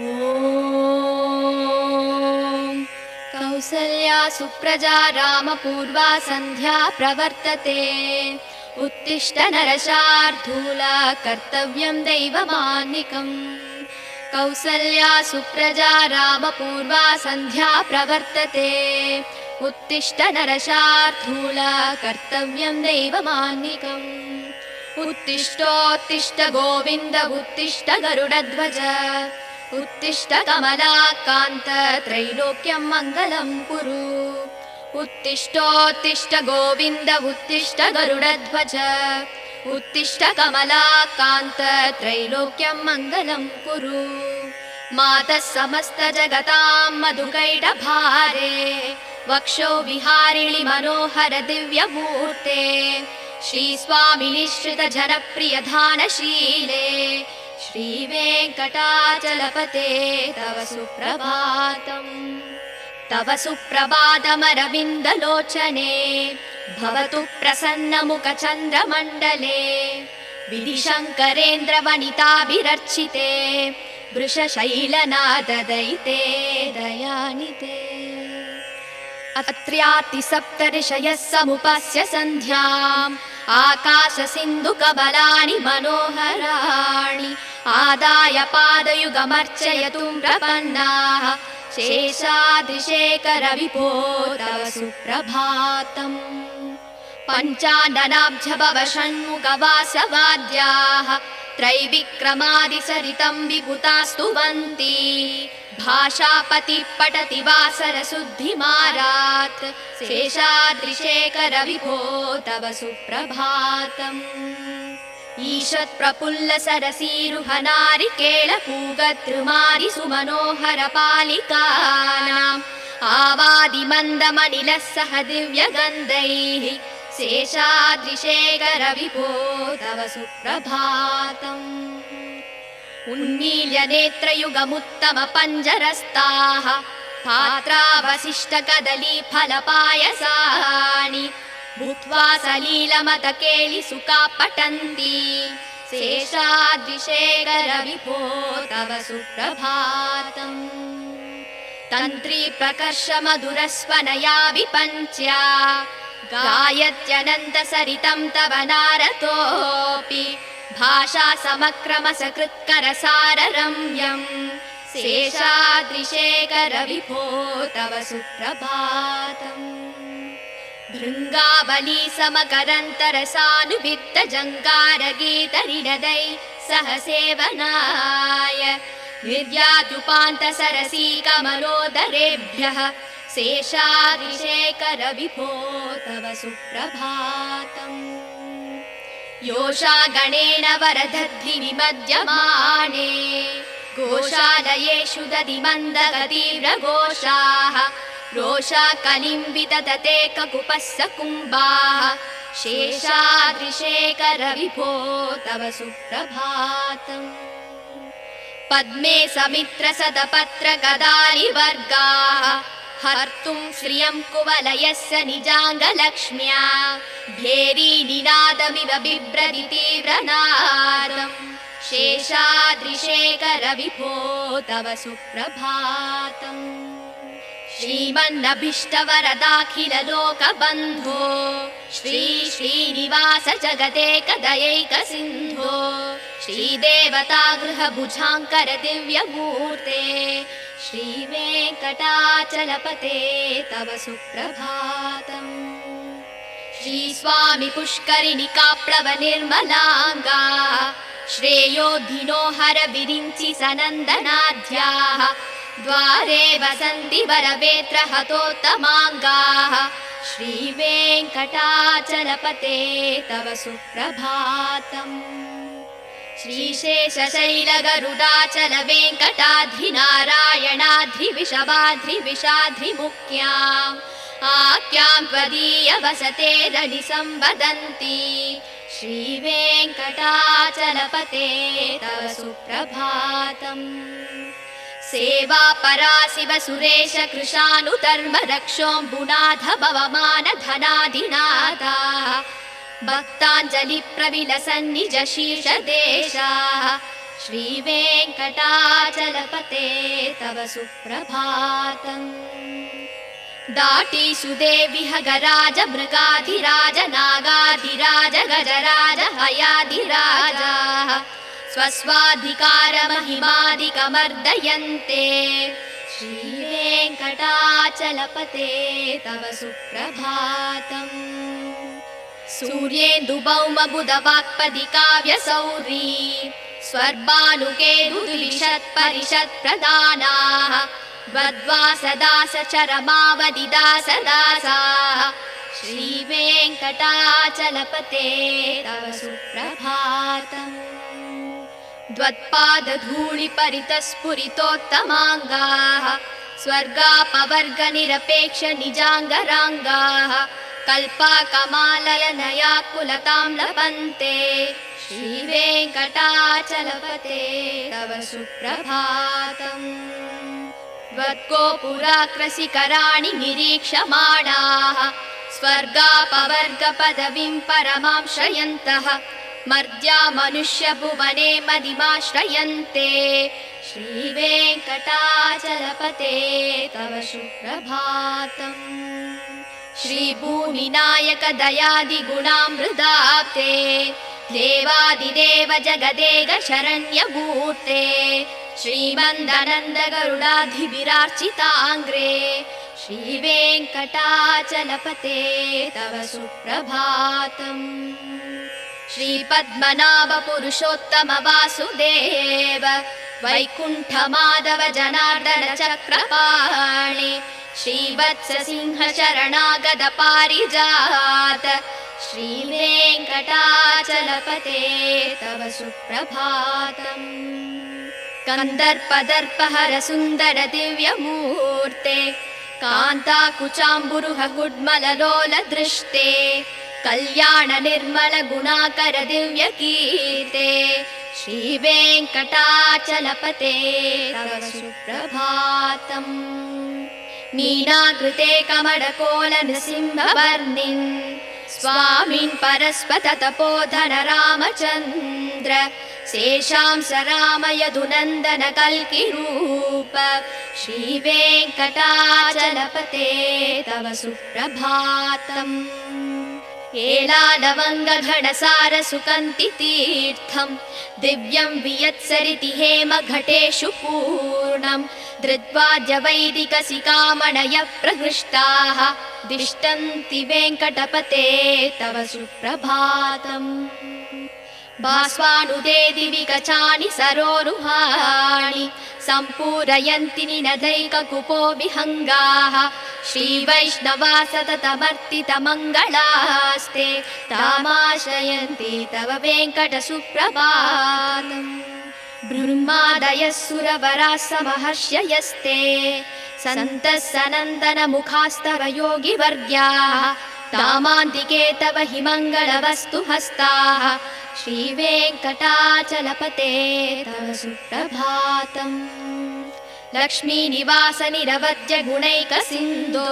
ॐ कौसल्या सुप्रजा रामपूर्वा सन्ध्या प्रवर्तते। उत्तिष्ठ नरशार्दूला कर्तव्यं दैवमान्निकम्। कौसल्या सुप्रजा रामपूर्वा सन्ध्या प्रवर्तते। उत्तिष्ठ नरशार्दूला कर्तव्यं दैवमान्निकम्। उत्तिष्ठोत्तिष्ठ गोविन्द उत्तिष्ठ गरुडध्वज। उत्तिष्ठ कमलाकान्त त्रैलोक्यं मङ्गलं कुरु। उत्तिष्ठोत्तिष्ठ गोविन्द उत्तिष्ठ गरुडध्वज। उत्तिष्ठ कमलाकान्त त्रैलोक्यं मङ्गलं कुरु। मातः समस्त जगतां मधुकैटभारे। वक्षो विहारिणि मनोहर दिव्यमूर्ते। श्रीस्वामिनि श्रित जनप्रिय धानशीले। श्रीवेङ्कटाचलपते तव सुप्रभातम्। तव सुप्रभातमरविन्दलोचने। भवतु प्रसन्नमुखचन्द्रमण्डले। विधिशङ्करेन्द्रवनिताभिरर्चिते। वृषशैलनाददयिते दयानिते। अत्र्यातिसप्तऋषयः समुपस्य सन्ध्याम्। आकाशसिन्धुकमलानि मनोहराणि। आदाय पादयुगमर्चयतुं प्रपन्नाः। शेषाद्रिशेखर विभो तव सुप्रभातम्। पञ्चाननाब्ज भव षण्मुखवासवाद्याः। त्रैविक्रमादिसरितं विभुतास्तुवन्ति। भाषापतिः पठति वासरशुद्धिमारात्। शेषाद्रिशेखर विभो तव सुप्रभातम्। ईषत् प्रफुल्ल सरसीरुहनारिकेळपूगद्रुमादि सुमनोहर पालिकानाम्। आवादिमन्दमनिलः सह दिव्यगन्धैः। शेषाद्रिशेखर विभो तव सुप्रभातम्। उन्मील्य नेत्रयुगमुत्तम पञ्जरस्ताः। पात्रावशिष्ट कदली फलपायसानि। भूत्वा सलीलमतकेलि सुखा पठन्ति। शेषाद्रिशेखर विभो तव सुप्रभातम्। तन्त्री प्रकर्ष मधुरस्वनया विपञ्च्या। गायत्यनन्त सरितं तव नारतोऽपि। भाषा समक्रम सकृत्करसाररम्यम्। शेषाद्रिशेखर विभो तव सुप्रभातम्। भृङ्गावली समकरन्तरसानुवित्त जङ्गारगीतनिनदै सह सेवनाय। निर्याद्युपान्त सरसी कमलोदरेभ्यः। शेषाद्रिशेखर विभो तव सुप्रभातम्। योषा गणेन वरदध्नि विमध्यमाने। गोशालयेषु दधिमन्दगतीव्रघोषाः। रोषा कलिं विदधते ककुपस्स कुम्भाः। शेषाद्रिशेखर विभो तव सुप्रभातम्। पद्मे समित्र सदपत्र गदारिवर्गाः। हर्तुं श्रियं कुवलयस्य निजाङ्गलक्ष्म्या। भेरी निनादमिव बिभ्रति तीव्रनादम्। शेषाद्रिशेखर विभो तव सुप्रभातम्। श्रीमन्नभीष्टवरदाखिल लोकबन्धो। श्री श्रीनिवास जगदेकदयैक सिन्धो। श्रीदेवता गृहभुजाङ्कर दिव्यमूर्ते। श्रीवेङ्कटाचलपते तव सुप्रभातम्। श्रीस्वामि पुष्करिणिकाप्लव निर्मलाङ्गा। श्रेयोधिनो हर विरिञ्चि सनन्दनाद्याः। द्वारे वसन्ति वरवेत्र हतोत्तमाङ्गाः। श्रीवेङ्कटाचलपते तव सुप्रभातम्। श्रीशेषशैलगरुडाचल वेङ्कटाद्रिनारायणाद्रिविषवाद्रिविषाद्रिमुख्याम्। आख्यां त्वदीय वसतेरनि संवदन्ति। श्रीवेङ्कटाचलपते तव सुप्रभातम्। सेवा परा शिव सुरेश कृशानुधर्म रक्षोऽम्बुनाथ भवमान धनाधिनाथा। भक्ताञ्जलि प्रविलसन्निज शीर्षदेशाः। श्रीवेङ्कटाचलपते तव सुप्रभातम् दाटीषु देविह गराज मृगाधिराज नागाधिराज गजराज हयाधिराजाः स्वस्वाधिकारमहिमादिकमर्दयन्ते श्रीवेङ्कटाचलपते तव सुप्रभातम् सूर्येन्दुभौमबुधवाक्पदि काव्यसौरी स्वर्भानुकेतुद्विषत्परिषत्प्रदानाः द्वद्वासदासचरमावदिदासदासाः श्रीवेङ्कटाचलपते तव सुप्रभातम् द्वत्पादधूलिपरितस्फुरितोत्तमाङ्गाः स्वर्गापवर्गनिरपेक्षनिजाङ्गराङ्गाः कल्पाकमाललनयाकुलतां लभन्ते श्रीवेङ्कटाचलपते तव सुप्रभातम् त्वद्गोपुराकृशिखराणि निरीक्षमाणाः स्वर्गापवर्गपदवीं परमां श्रयन्तः मर्त्या मनुष्यभुवने मदिमाश्रयन्ते श्रीवेङ्कटाचलपते तव सुप्रभातम् श्रीभूमिनायक दयादिगुणामृताब्धे देवादिदेव जगदेक शरण्यमूर्ते श्रीमन्दनन्द गरुडाधिभिरार्चिताङ्ग्रे श्रीवेङ्कटाचलपते तव सुप्रभातम् श्रीपद्मनाभ पुरुषोत्तम वासुदेव वैकुण्ठमाधव जनार्दन चक्रपाणि श्रीवत्स सिंह शरणागत पारिजात श्रीवेङ्कटाचलपते तव सुप्रभातम् कन्दर्पदर्पहर सुन्दर दिव्यमूर्ते कान्ताकुचाम्बुरुह गुड्मललोल दृष्टे कल्याण निर्मल गुणाकर दिव्यकीर्ते श्रीवेङ्कटाचलपते तव सुप्रभातम् मीनाकृते कमलकोल नृसिंहवर्णिन् स्वामिन् परस्पत तपोधन रामचन्द्र शेषांस राम यदुनन्दन कल्किरूप श्रीवेङ्कटाचलपते तव सुप्रभातम् एलालवङ्गघनसार सुकन्ति तीर्थम् दिव्यं वियत्सरिति हेम घटेषु पूर्णम् धृत्वाद्य वैदिकसिकामणयः प्रहृष्टाः दिष्टन्ति वेङ्कटपते तव सुप्रभातम् भास्वानुदे दिवि गचानि सरोरुहाणि सम्पूरयन्ति निनदैककुपो विहङ्गाः श्रीवैष्णवा सततमर्तितमङ्गलास्ते तामाश्रयन्ति तव वेङ्कटसुप्रभातम् ब्रह्मादयः सुरवराः समहर्षयस्ते सन्तः सनन्दनमुखास्तव योगिवर्ग्याः तामान्तिके तव हि मङ्गलवस्तु हस्ताः श्रीवेङ्कटाचलपते तव सुप्रभातम् लक्ष्मीनिवास निरवद्य गुणैकसिन्धो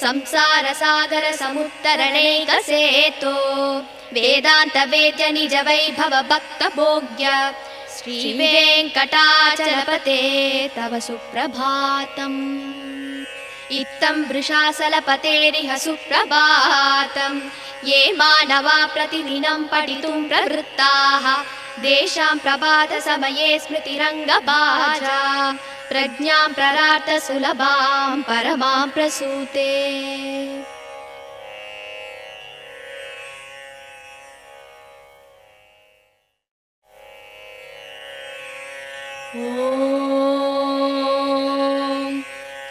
संसारसागर समुत्तरणैकसेतो वेदान्त वेद्य निज वैभव भक्तभोग्य श्रीवेङ्कटाचलपते तव सुप्रभातम् इत्थं वृषाचलपतेरिह सुप्रभातम् ये मानवा प्रतिदिनं पठितुं प्रवृत्ताः तेषां प्रभातसमये स्मृतिरङ्गभाजा प्रज्ञां प्ररार्थ सुलभां परमां प्रसूते।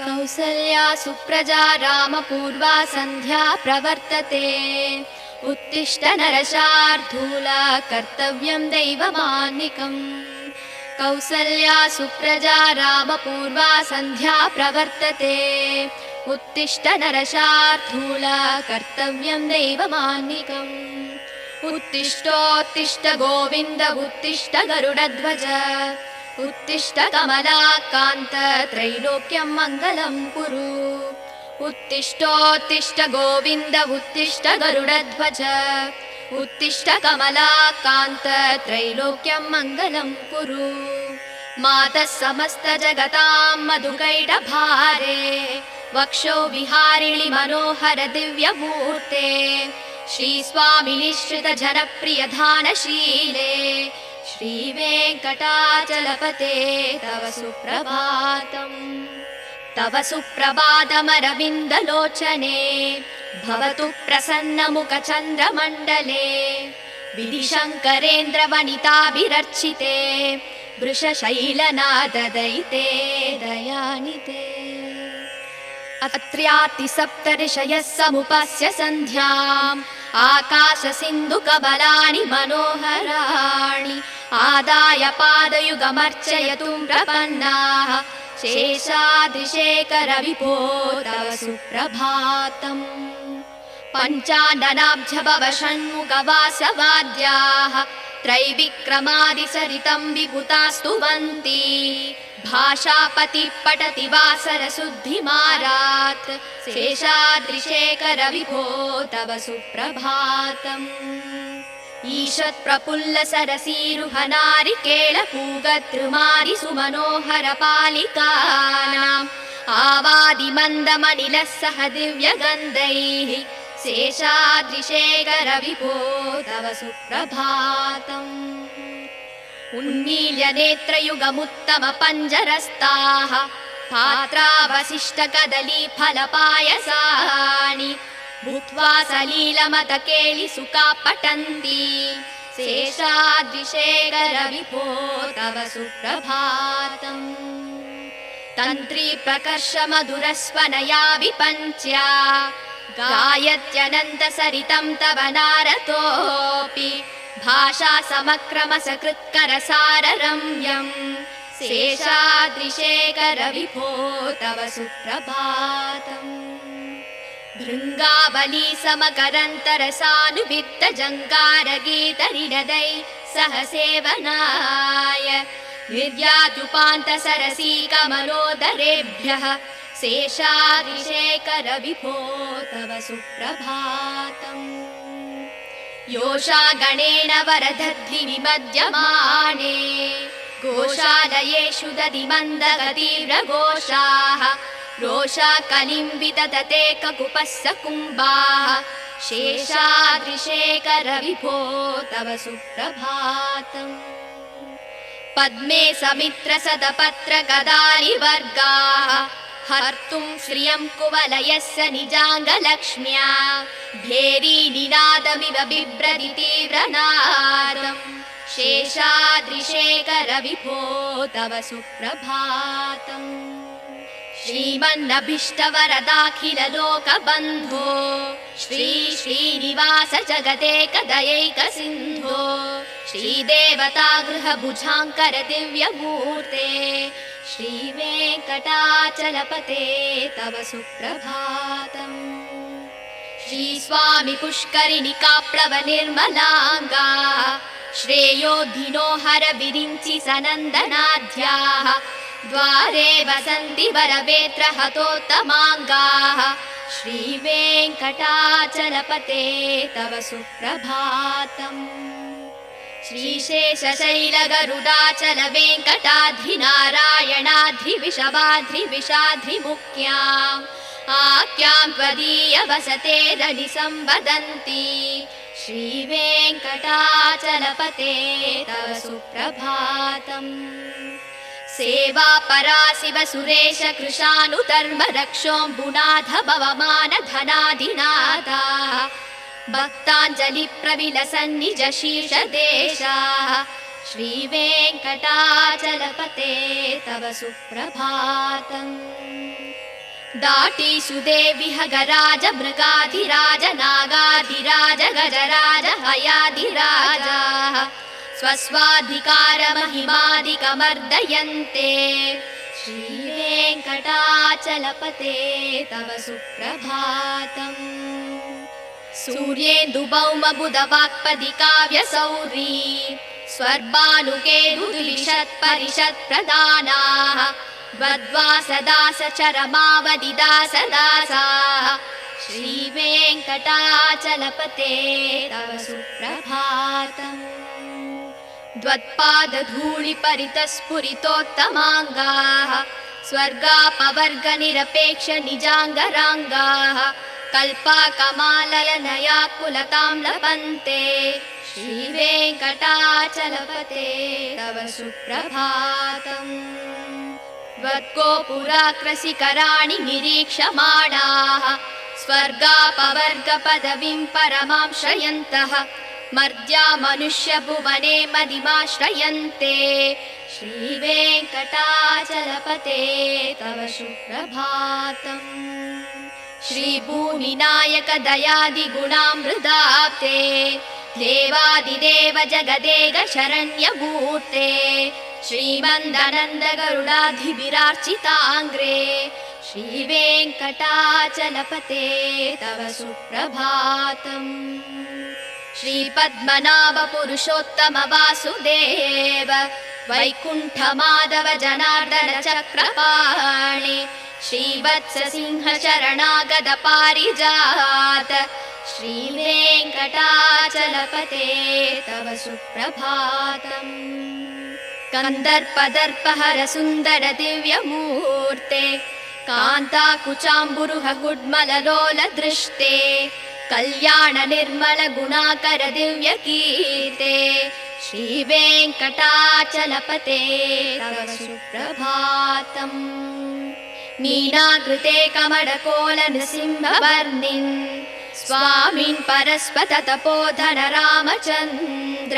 कौसल्या सुप्रजा रामपूर्वा सन्ध्या प्रवर्तते उत्तिष्ठ नरशार्दूल कर्तव्यं दैवमान्निकम् कौसल्या सुप्रजा रामपूर्वा सन्ध्या प्रवर्तते उत्तिष्ठ नरशार्दूल कर्तव्यं दैवमान्निकम् उत्तिष्ठोत्तिष्ठ गोविन्द उत्तिष्ठ गरुडध्वज उत्तिष्ठ कमलाकान्त त्रैलोक्यं मङ्गलं कुरु उत्तिष्ठोत्तिष्ठ गोविन्द उत्तिष्ठ गरुडध्वज उत्तिष्ठ कमलाकान्त त्रैलोक्यं मङ्गलं कुरु मातः समस्तजगतां मधुकैटभारे वक्षो विहारिणि मनोहर दिव्यमूर्ते श्रीस्वामिनिश्रित जनप्रियधानशीले श्रीवेङ्कटाचलपते तव सुप्रभातम् तव सुप्रभातमरविन्दलोचने भवतु प्रसन्नमुखचन्द्रमण्डले विधिशङ्करेन्द्रवनिताभिरर्चिते वृषशैलनाददयिते दयानिते अत्र्यातिसप्तऋषयः समुपस्य सन्ध्याम् आकाशसिन्धुकमलानि मनोहराणि आदाय पादयुगमर्चयतुं प्रपन्नाः शेषाद्रिशेखरविभो तव सुप्रभातम् पञ्चाननाब्जभव षण्मुखवासवाद्याः त्रैविक्रमादिसरितं विभुतास्तुवन्ति भाषापतिः पठति वासरशुद्धिमारात् शेषाद्रिशेखरविभो तव सुप्रभातम् ईषत्प्रफुल्लसरसीरुहनारिकेळपूगद्रुमारि सुमनोहरपालिकानाम् आवादिमन्दमनिलः सह दिव्यगन्धैः शेषाद्रिशेखरविभो तव सुप्रभातम् उन्मील्य नेत्रयुगमुत्तमपञ्जरस्ताः पात्रावशिष्टकदलीफलपायसानि भूत्वा सलीलमतकेलिसुखा पठन्ति शेषाद्रिशेखरविभो तव सुप्रभातम् तन्त्री प्रकर्षमधुरस्वनया विपञ्च्या गायत्यनन्तसरितं तव नारतोऽपि भाषा समक्रमसकृत्करसाररम्यम् शेषाद्रिशेखरविभो तव सुप्रभातम् भृङ्गावली समकरन्तरसानुवित्तजङ्गारगीतरिणदै सह सेवनाय निर्यात्युपान्तसरसी कमलोदरेभ्यः शेषाद्रिशेखरविभो तव सुप्रभातम् योषा गणेन वरदद्रिविमध्यमाने घोषालयेषु दधिमन्दगतीव्रघोषाः रोषा कलिं विदधते ककुपस्य कुम्भाः शेषाद्रिशेखरविभो तव सुप्रभातम् पद्मे समित्रसदपत्रगदालिवर्गाः हर्तुं श्रियं कुवलयस्य निजाङ्गलक्ष्म्या भेरीनिनादमिव बिभ्रति तीव्रनादम् शेषाद्रिशेखरविभो तव सुप्रभातम् श्रीमन्नभीष्टवरदाखिललोकबन्धो श्री श्रीनिवास जगदेकदयैकसिन्धो श्रीदेवतागृहभुजाङ्कर दिव्यमूर्ते श्रीवेङ्कटाचलपते तव सुप्रभातम् श्रीस्वामि पुष्करिणिकाप्लवनिर्मलाङ्गा श्रेयोधिनो हरविरिञ्चि सनन्दनाद्याः द्वारे वसन्ति वरवेत्रहतोत्तमाङ्गाः श्रीवेङ्कटाचलपते तव सुप्रभातम् श्रीशेषशैलगरुडाचलवेङ्कटाद्रिनारायणाद्रिविषवाद्रिविषाद्रिमुख्याम् आख्यां त्वदीयवसतेरनिसंवदन्ति श्रीवेङ्कटाचलपते तव सुप्रभातम् सेवापरा शिव सुरेश कृशानुधर्म रक्षोऽम्बुनाथ भवमानधनाधिनाथाः भक्ताञ्जलिप्रविलसन्निज शीर्षदेशाः श्रीवेङ्कटाचलपते तव सुप्रभातम् दाटीसुदेविह गराज मृगाधिराज नागाधिराज गजराज हयाधिराजाः स्वस्वाधिकारमहिमादिकमर्दयन्ते श्रीवेङ्कटाचलपते तव सुप्रभातम् सूर्येन्दुभौमबुधवाक्पदि काव्यसौरी स्वर्भानुकेतुलिषत्परिषत्प्रदानाः वद्वासदासचरमावदिदासदासाः श्रीवेङ्कटाचलपते तव सुप्रभातम् द्वत्पादधूलिपरितस्फुरितोत्तमाङ्गाः स्वर्गापवर्गनिरपेक्ष निजाङ्गराङ्गाः कल्पाकमालयनया कुलतां लपन्ते श्रीवेङ्कटाचलपते तव सुप्रभातम् त्वद्गोपुराकृशिखराणि निरीक्षमाणाः स्वर्गापवर्गपदवीं परमां श्रयन्तः मर्त्या मनुष्यभुवने मदिमाश्रयन्ते श्रीवेङ्कटाचलपते तव सुप्रभातम् श्रीभूमिनायक दयादिगुणामृताप्ते देवादिदेव जगदेक शरण्यमूर्ते श्रीमन्दनन्द गरुडाधिभिरार्चिताङ्ग्रे श्रीवेङ्कटाचलपते तव सुप्रभातम् श्रीपद्मनाभ पुरुषोत्तम वासुदेव वैकुण्ठ माधव जनार्दन चक्रपाणि श्रीवत्स सिंह शरणागत पारिजात श्रीवेङ्कटाचलपते तव सुप्रभातम् कन्दर्पदर्पहर सुन्दर दिव्यमूर्ते कान्ताकुचाम्बुरुह गुड्मललोल दृष्टे कल्याण निर्मल गुणाकर दिव्यकीर्ते श्रीवेङ्कटाचलपते तव सुप्रभातम् मीनाकृते कमलकोल नृसिंहवर्णिन् स्वामिन् परस्पत तपोधन रामचन्द्र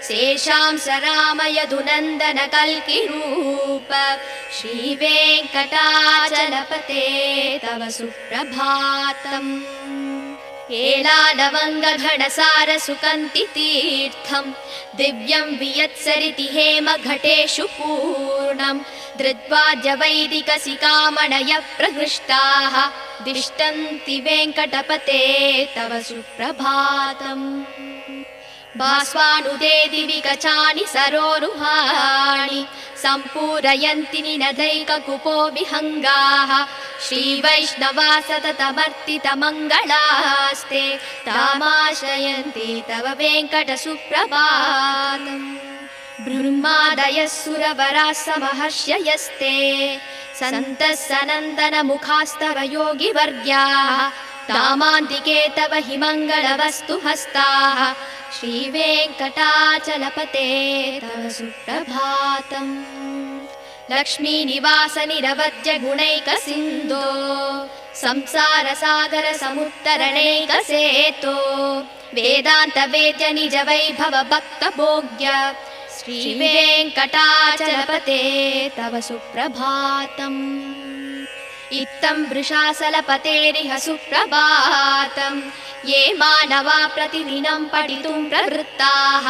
शेषांस राम यदुनन्दन कल्किरूप श्रीवेङ्कटाचलपते तव सुप्रभातम् एलालवङ्गघनसार सुकन्ति तीर्थं दिव्यं वियत्सरिति हेम घटेषु पूर्णं धृत्वाद्य वैदिकसिकामणय प्रहृष्टाः दिष्टन्ति वेङ्कटपते तव सुप्रभातम् भास्वानुदे दिवि कचानि सरोरुहाणि सम्पूरयन्ति निनदैककुपो विहङ्गाः श्रीवैष्णवा सततमर्तितमङ्गलास्ते तामाश्रयन्ति तव वेङ्कट सुप्रभातम् ब्रह्मादयः सुरवराः समहर्षयस्ते सन्तः सनन्दन मुखास्तव योगिवर्ग्याः तामान्तिके तव हि मङ्गलवस्तु हस्ताः श्रीवेङ्कटाचलपते तव सुप्रभातम् लक्ष्मीनिवास निरवद्य गुणैक सिन्धो संसार सागर समुत्तरणैक सेतो वेदान्त वेद्य निज वैभव भक्त भोग्य श्रीवेङ्कटाचलपते तव सुप्रभातम् इत्थं वृषाचलपतेरिह सुप्रभातम् ये मानवा प्रतिदिनं पठितुं प्रवृत्ताः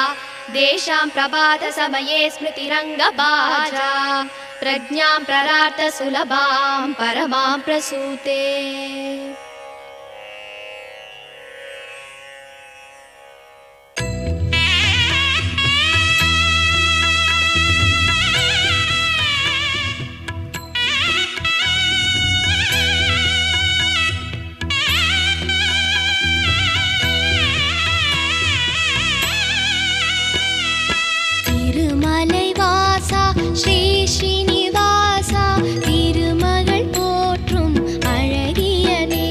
तेषां प्रभात समये स्मृतिरङ्गभाजा प्रज्ञां प्ररार्थ सुलभां परमां प्रसूते श्री श्रीनिवासा तिरुमगळ पोற்றும் अழகியனே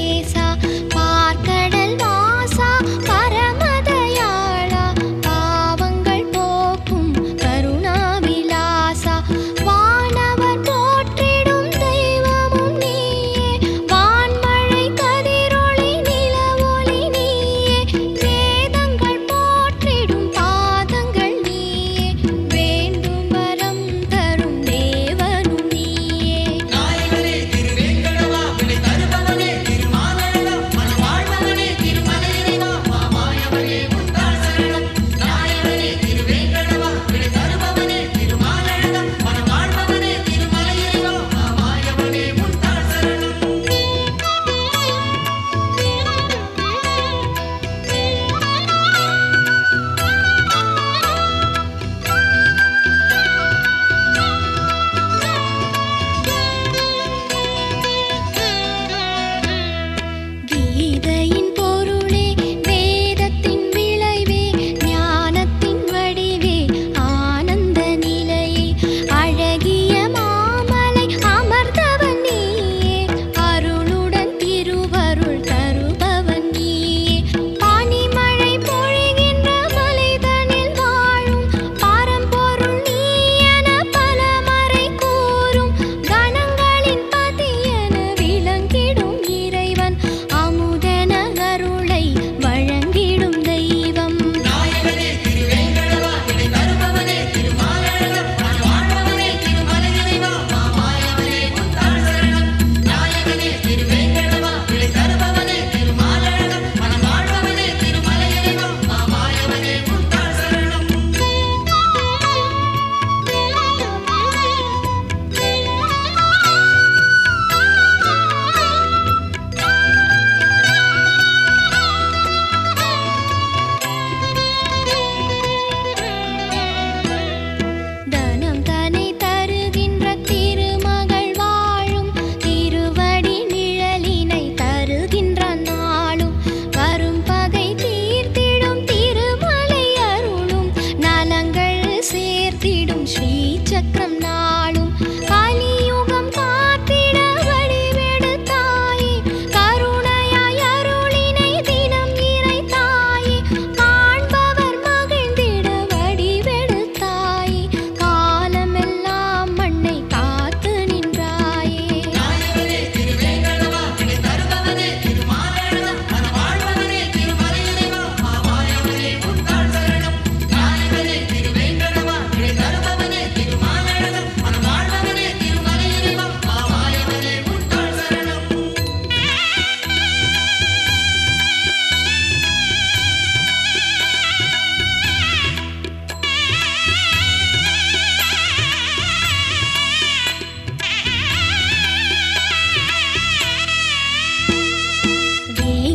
ஸ்ரீ சக்கரம் நாளும் கலியுகம் காத்திட வடிவெடுத்தாயே கருணையாய் அருளினை தினம் இறைத்தாயே காண்பவர் மகிழ்ந்திட வடிவெடுத்தாயே காலமெல்லாம் மண்ணை காத்து நின்றாயே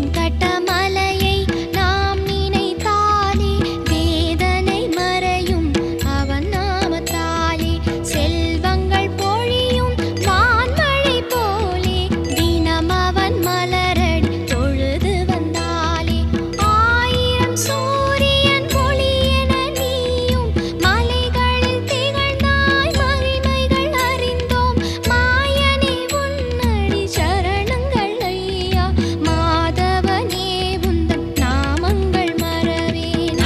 வேங்கடமலையை நாம் நினைத்தாலே வேதனை மறையும் அவன் நாமத்தாலே செல்வங்கள் பொழியும் வான்மழை போலே தினம் அவன் மலரடி தொழுது வந்தாலே ஆயிரம் சூரியன் ஒளி என நீயும் மலைகளில் திகழ்ந்தாய் மகிமைகள் அறிந்தோம் மாயனே உன்னடி சரணங்கள் ஐயா மாதவனே உந்தன் நாமங்கள் மறவேன்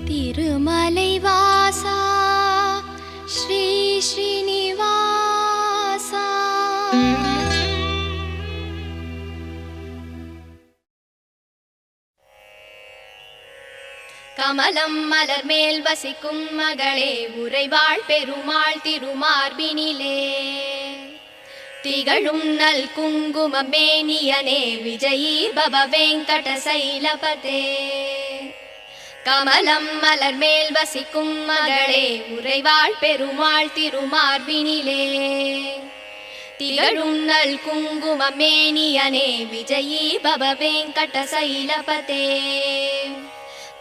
திருமலை வாசா ஸ்ரீ ஸ்ரீனிவாசா கமலம் மலர் மேல் வசிக்கும் மகளே உறைவாள் பெருமாள் திருமார்பினிலே திகழும் நல் குங்குமம் மேனியனே விஜயீ பவ வெங்கட சைலபதே கமலம் மலர் மேல் வசிக்கும் மகளே உறைவாள் பெருமாள் திருமார்பினிலே திகழும் நல் குங்குமம் மேனியனே விஜயீ பவ வெங்கட சைலபதே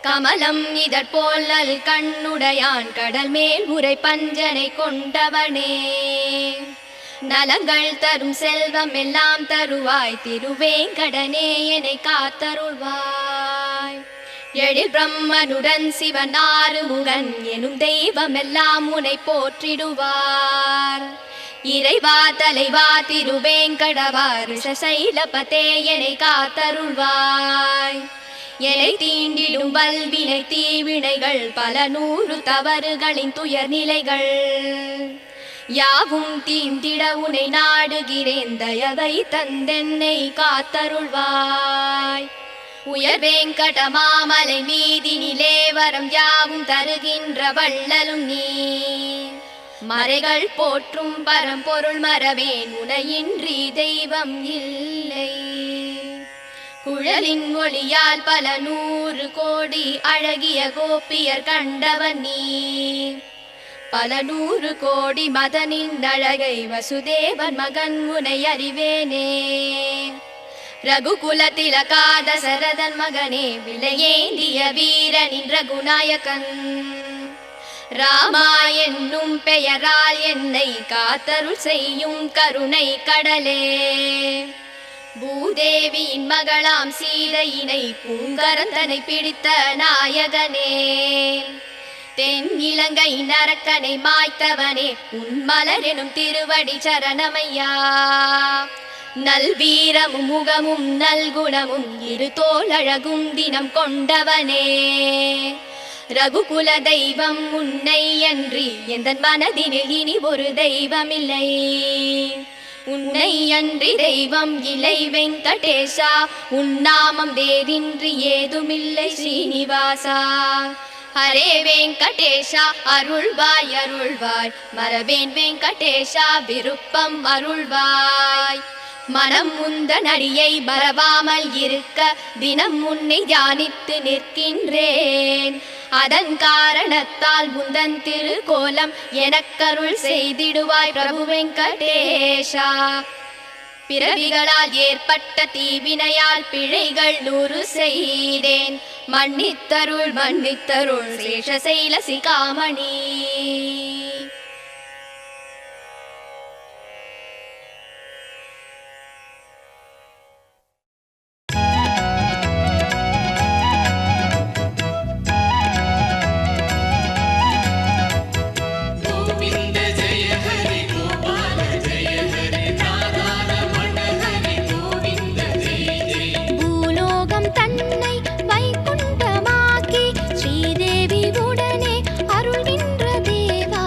கமலம் இதற்போல் நல் கண்ணுடையான் கடல் மேல் உரை பஞ்சனை கொண்டவனே நலங்கள் தரும் செல்வம் எல்லாம் தருவாய் திருவேங்கடனே என்னை காத்தருள்வாய் எழில் பிரம்மனுடன் சிவன் ஆறுமுகன் எனும் தெய்வம் எல்லாம் உன்னை போற்றிடுவார் இறைவா தலைவா திருவேங்கடவா ரிஷசைலபதே என்னை காத்தருள்வாய் என்னை தீண்டிடும் வல்வினை தீவினைகள் பல நூறு தவறுகளின் துயர் நிலைகள் யாவும் தீந்திட உனை நாடுகிறேன் தயவை தந்தென்னை காத்தருள்வாய் உயர் வேங்கட மாமலை மீதினிலே வரம் யாவும் தருகின்ற வள்ளலும் நீ மறைகள் போற்றும் பரம்பொருள் மறவேன் உனையின்றி தெய்வம் இல்லை குழலின் ஒளியால் பல நூறு கோடி அழகிய கோபியர் கண்டவன் நீ பல நூறு கோடி மதனின் அழகை வசுதேவன் மகன் உனை அறிவேனே ரகுகுல திலகாத சரதன் மகனே விலையேந்திய வீரனின் ரகுநாயகன் ராமா என்னும் பெயரால் என்னை காத்தருள் செய்யும் கருணை கடலே பூதேவியின் மகளாம் சீதையினை பூங்கரந்தனை பிடித்த நாயகனே தென் இலங்கை நரக்கனை மாய்த்தவனே உன் மலர் எனும் திருவடி சரணமையா நல்வீரமும் முகமும் நல்குணமும் இரு தோளழகும் தினம் கொண்டவனே ரகுகுல தெய்வம் உன்னை அன்றி எந்தன் மனதினில் இனி ஒரு தெய்வமில்லை உன்னை அன்றி தெய்வம் இலை வெங்கடேஷா உன் நாமம் வேறின்றி ஏதுமில்லை ஸ்ரீனிவாசா ஹரே வெங்கடேஷா அருள்வாய் அருள்வாய் மரவேன் வெங்கடேஷா விருப்பம் அருள்வாய் மனம் முந்தன் அடியை மறவாமல் இருக்க தினம் உன்னை தியானித்து நிற்கின்றேன் அதன் காரணத்தால் முந்தன் திருக்கோலம் எனக்கருள் செய்திடுவாய் பிரபு வெங்கடேஷா பிறவிகளால் ஏற்பட்ட தீவினையால் பிழைகள் 100 செய்தேன். மன்னித்தருள் மன்னித்தருள் சேஷசைல சிகாமணி. பூலோகம் தன்னை வைகுண்டமாக்கி ஸ்ரீதேவி உடனே அருள்கின்ற தேவா.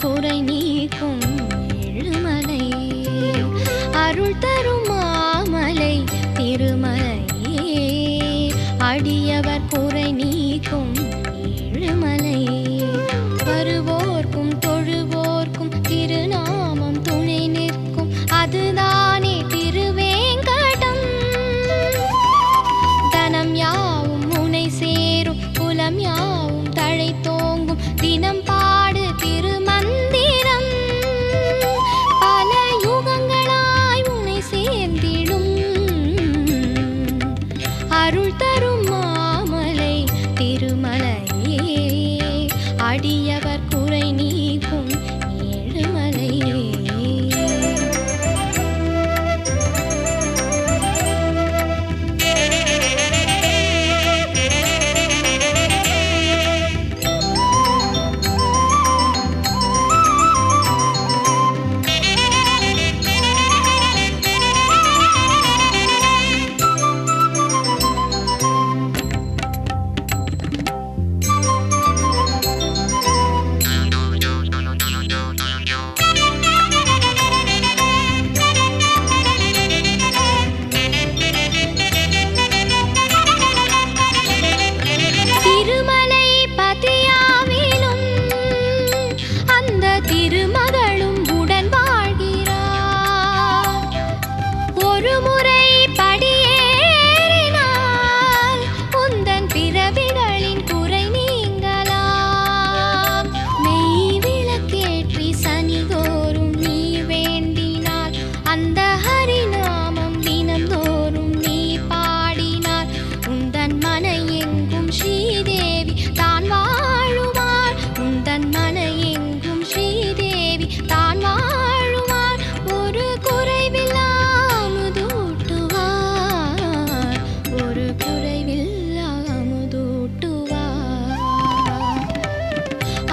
குறை நீக்கும் ஏழுமலை. அருள் தரும் மாமலை திருமலையே, அடியவர் குறை நீக்கும் ஏழுமலை. வருவோர்க்கும் தொழுவோர்க்கும் திருநாமம் துணை நிற்கும், அதுதானே திருவேங்கடம். தனம் யாவும் முனை சேரும், குலம் யாவும் தழை தோங்கும், தினம் பாடு திருமந்திரம். பல யுகங்களாய் உன்னை சேர்ந்திடும், அருள் தரும் மாமலை திருமலையே, அடியவர் குறை நீக்கும் ஏழுமலையே.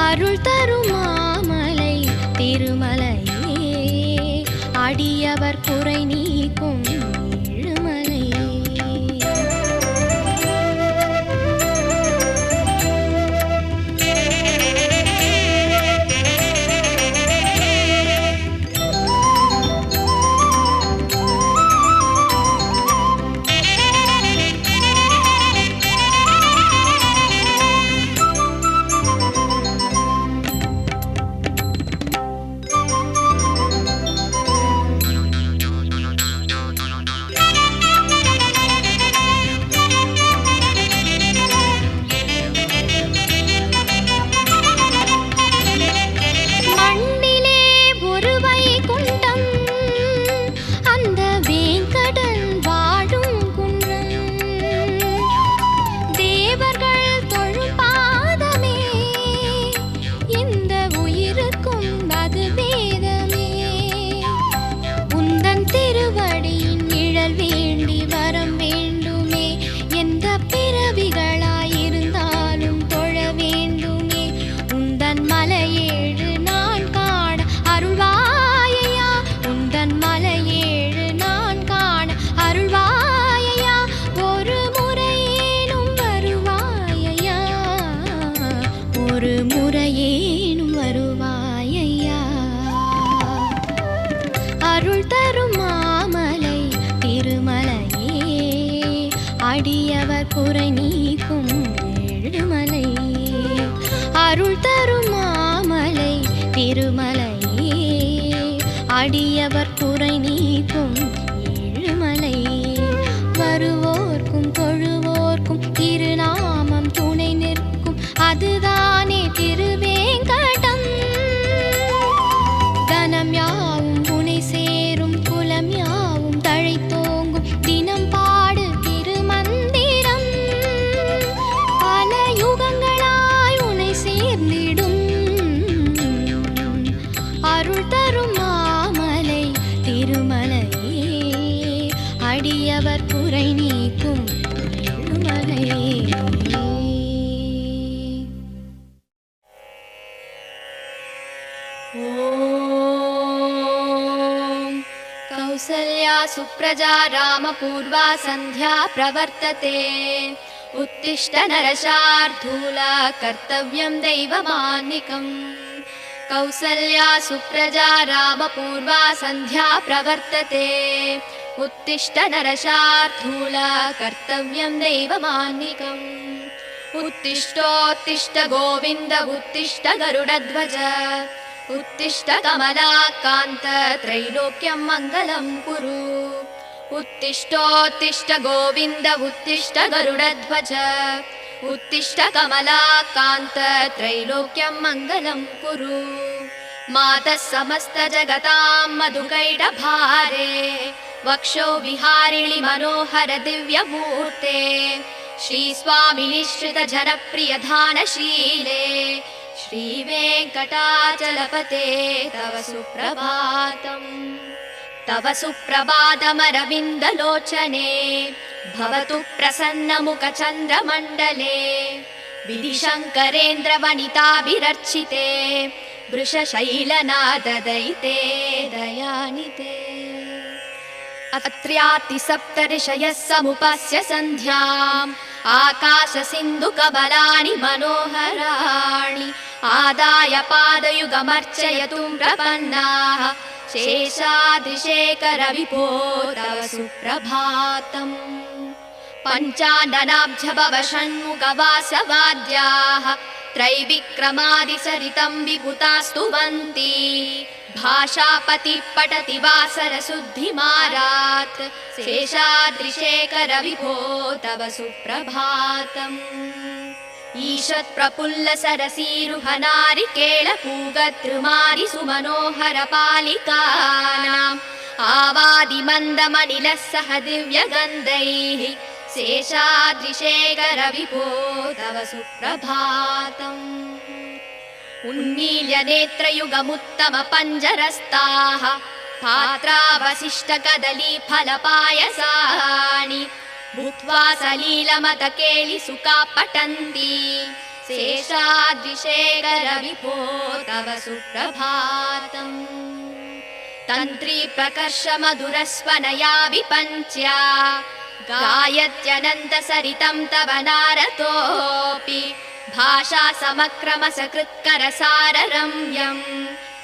அருள் தரும் மாமலை திருமலையே, அடியவர் குறை நீக்கும் ஏழுமலையே. அருள் தரும் மாமலை திருமலையே, அடியவர் குறை நீக்கும் ஏழுமலை. அருள் தரும் மாமலை திருமலையே, அடியவர் குறை நீக்கும் ஏழுமலை. வருவோர்க்கும் தொழுவோர்க்கும் திருநாமம் துணை நிற்கும், அதுதானே திருவேங்கடம். தனம் யாவும் புனை சேரும், குலம் யாவும் தழை தோங்கும், தினம் பாடு திருமந்திரம். பல யுகங்களாய் உன்னை சேர்ந்திடும், அருள் தரும் மாமலை திருமலையே, அடியவர் குறை நீக்கும் ஏழுமலையே. कौसल्या सुप्रजा रामपूर्वा सन्ध्या प्रवर्तते, उत्तिष्ठ नरशार्दूला कर्तव्यं दैवमान्निकम्. कौसल्या सुप्रजा रामपूर्वा सन्ध्या प्रवर्तते उत्तिष्ठ नरशार्दूल कर्तव्यं दैवमान्निकम् उत्तिष्ठोत्तिष्ठ गोविन्द उत्तिष्ठ गरुडध्वज उत्तिष्ठ कमलाकान्त त्रैलोक्यं मङ्गलं कुरु उत्तिष्ठोत्तिष्ठ गोविन्द उत्तिष्ठ गरुडध्वज उत्तिष्ठ कमलाकान्त त्रैलोक्यं मङ्गलं कुरु मातः समस्त जगतां मधुकैटभारे वक्षो विहारिणि मनोहर दिव्यमूर्ते श्रीस्वामिनिश्रित जनप्रिय धानशीले श्रीवेङ्कटाचलपते तव सुप्रभातम् तव सुप्रभातमरविन्दलोचने भवतु प्रसन्नमुखचन्द्रमण्डले विधिशङ्करेन्द्रवनिताभिरर्चिते वृषशैलनाददयिते दयानिते अत्र्यातिसप्तऋषयः समुपस्य सन्ध्याम् आकाशसिन्धुकबलानि मनोहराणि आदाय पादयुगमर्चयतुं प्रपन्नाः शेषाद्रिशेखर विभो तव सुप्रभातम् पञ्चाननाब्जभव षण्मुखवासवाद्याः त्रैविक्रमादिसरितं विभुतास्तुवन्ति भाषापतिः पठति वासरशुद्धिमारात् शेषाद्रिशेखर विभो तव सुप्रभातम् ईषत् प्रफुल्ल सरसीरुहनारिकेळपूगतृमारि सुमनोहर पालिकानाम् आवादिमन्दमनिलः सह दिव्यगन्धैः शेषाद्रिशेखर विभो तव सुप्रभातम् उन्मील्य नेत्रयुगमुत्तम पञ्जरस्ताः पात्रावशिष्ट कदली फलपायसानि भूत्वा सलीलमतकेलिसुखा पठन्ति शेषाद्रिशेखर विभो तव सुप्रभातम् तन्त्री प्रकर्ष मधुरस्वनया विपञ्च्या गायत्यनन्त सरितं तव नारतोऽपि भाषा समक्रम सकृत्करसाररम्यम्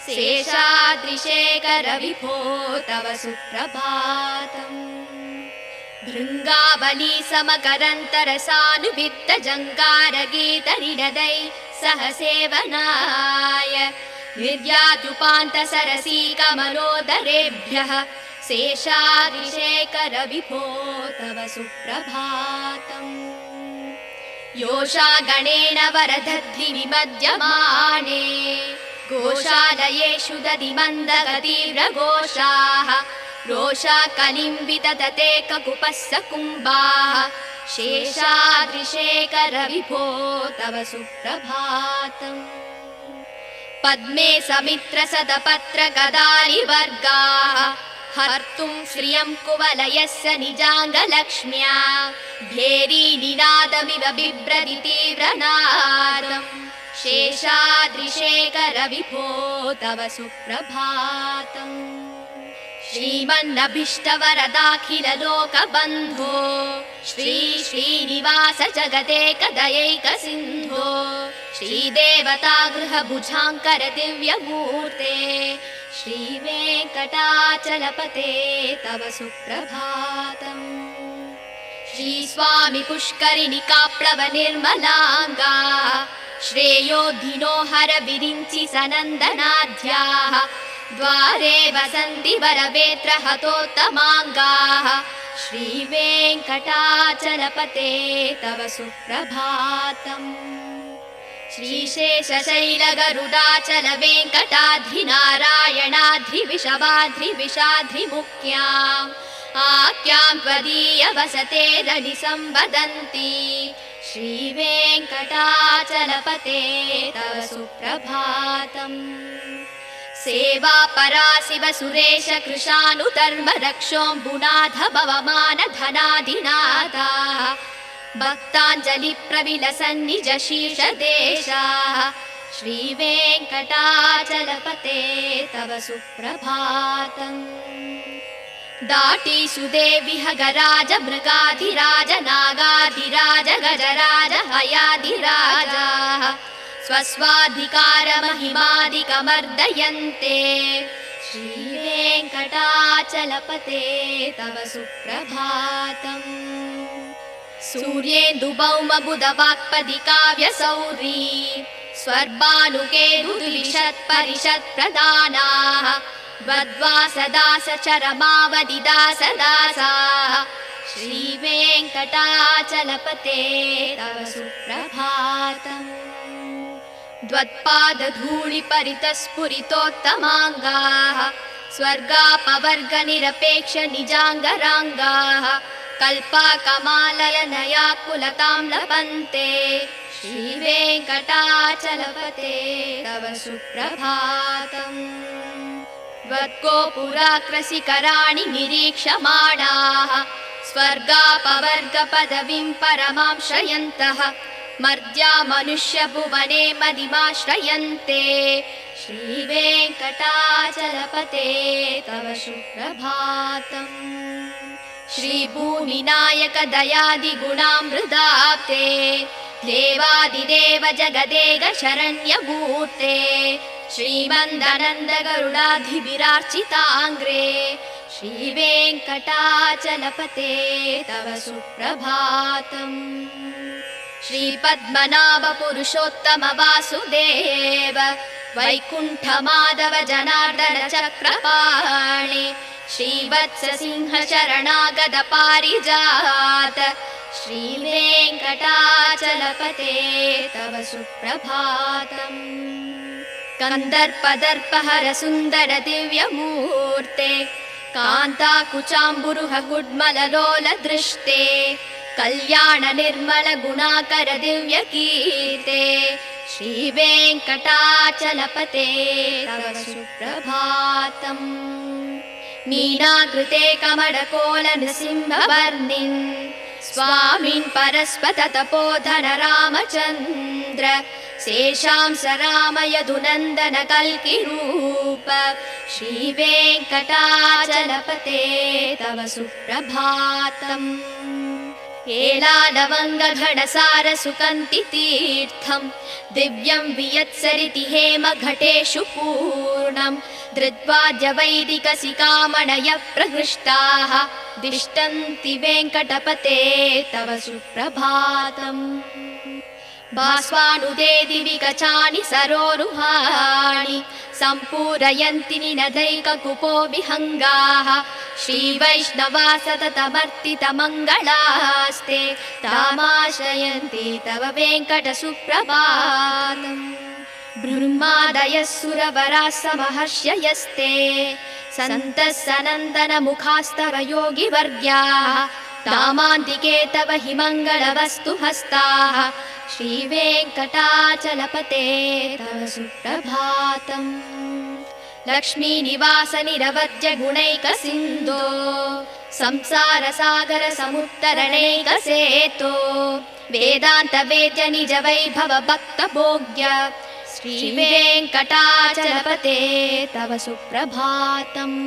शेषाद्रिशेखर विभो तव सुप्रभातम् भृङ्गावली समकरन्तरसानुवित्त जङ्गारगीतनिनदै सह सेवनाय निर्याद्युपान्त सरसी कमलोदरेभ्यः शेषाद्रिशेखर विभो तव सुप्रभातम् योषा गणेन वरदद्धि विमध्यमाने गोशालयेषु दधिमन्दगतीव्रघोषाः रोषा कलिम्बिततते ककुपस्स कुम्भाः शेषाद्रिशेखर विभो तव सुप्रभातम् पद्मे समित्र सदपत्र गदारिवर्गाः हर्तुं श्रियं कुवलयस्य निजाङ्गलक्ष्म्या भेरी निनादमिव बिभ्रति तीव्रनादम् शेषाद्रिशेखर विभो तव सुप्रभातम् श्रीमन्नभीष्टवरदाखिल लोकबन्धो श्री श्रीनिवास जगदेकदयैक सिन्धो श्रीदेवता गृहभुजाङ्कर दिव्यमूर्ते श्रीवेङ्कटाचलपते तव सुप्रभातम् श्रीस्वामि पुष्करिणिकाप्लव निर्मलाङ्गा श्रेयोधिनो हर विरिञ्चि सनन्दनाद्याः द्वारे वसन्ति वरवेत्र हतोत्तमाङ्गाः श्रीवेङ्कटाचलपते तव सुप्रभातम् श्रीशेषशैलगरुडाचल वेङ्कटाद्रिनारायणाद्रिविषवाद्रिविषाद्रिमुख्याम् आख्यां त्वदीय वसते रनिसंवदन्ति श्रीवेङ्कटाचलपते तव सुप्रभातम् सेवा परा शिव सुरेश कृशानुधर्म रक्षोऽम्बुनाथ भवमान धनाधिनाथाः भक्ताञ्जलि प्रविलसन्निज शीर्ष देशाः श्रीवेङ्कटाचलपते तव सुप्रभातम् दाटीषु देवि हगराज मृगाधिराज नागाधिराज गजराज हयाधिराजाः स्वस्वाधिकारमहिमादिकमर्दयन्ते श्रीवेङ्कटाचलपते तव सुप्रभातम् सूर्येन्दुभौमबुधवाक्पदी काव्यसौरी स्वर्भानुकेतुद्विषत्परिषत्प्रदानाः वद्वासदासचरमावदिदासदासाः श्रीवेङ्कटाचलपते तव सुप्रभातम् द्वत्पादधूलिपरितस्फुरितोत्तमाङ्गाः स्वर्गापवर्गनिरपेक्षनिजाङ्गराङ्गाः कल्पाकमाललनयाकुलतां लभन्ते श्रीवेङ्कटाचलपते तव सुप्रभातम् त्वद्गोपुराग्रशिखराणि निरीक्षमाणाः स्वर्गापवर्गपदवीं परमां श्रयन्तः मर्त्या मनुष्यभुवने मदिमाश्रयन्ते श्रीवेङ्कटाचलपते तव सुप्रभातम् श्रीभूमिनायक दयादिगुणामृताप्ते देवादिदेव जगदेक शरण्यमूर्ते श्रीमन्दनन्द गरुडाधिभिरार्चिताङ्ग्रे श्रीवेङ्कटाचलपते तव सुप्रभातम् श्रीपद्मनाभ पुरुषोत्तम वासुदेव वैकुण्ठमाधव जनार्दन चक्रपाणि श्रीवत्स सिंह शरणागत पारिजात श्रीवेङ्कटाचलपते तव सुप्रभातम् कन्दर्पदर्पहर सुन्दर दिव्यमूर्ते कान्ताकुचाम्बुरुह गुड्मललोल दृष्टे कल्याण निर्मल गुणाकर दिव्यकीर्ते श्रीवेङ्कटाचलपते तव सुप्रभातम् मीनाकृते कमलकोल नृसिंहवर्णिन् स्वामिन् परस्पत तपोधन रामचन्द्र शेषांस राम यदुनन्दन कल्किरूप श्रीवेङ्कटाचलपते तव सुप्रभातम् एलालवङ्गघटसार सुकन्ति तीर्थम् दिव्यं वियत्सरिति हेम घटेषु पूर्णम् धृत्वाद्य वैदिकसिकामणयः प्रहृष्टाः दिष्टन्ति वेङ्कटपते तव सुप्रभातम् भास्वानुदे दिवि कचानि सरोरुहाणि सम्पूरयन्ति निनदैककुपो विहङ्गाः श्रीवैष्णवा सततमर्तितमङ्गलास्ते तामाश्रयन्ति तव वेङ्कटसुप्रभातम् ब्रह्मादयः सुरवराः समहर्षयस्ते सन्तः सनन्दनमुखास्तव योगिवर्ग्याः तामान्तिके तव हि मङ्गलवस्तु हस्ताः श्रीवेङ्कटाचलपते तव सुप्रभातम् लक्ष्मीनिवास निरवद्य गुणैकसिन्धो संसारसागर समुत्तरणैकसेतो वेदान्त वेद्य निज वैभव भक्तभोग्य श्रीवेङ्कटाचलपते तव सुप्रभातम्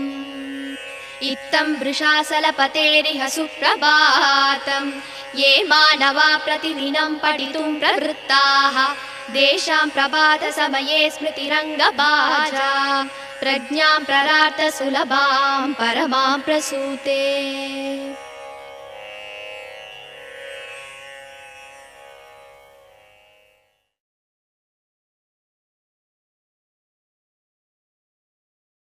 इत्थं वृषाचलपतेरिह सुप्रभातम् ये मानवा प्रतिदिनं पठितुं प्रवृत्ताः तेषां प्रभातसमये स्मृतिरङ्गभाजा प्रज्ञां प्ररार्थ सुलभां परमां प्रसूते।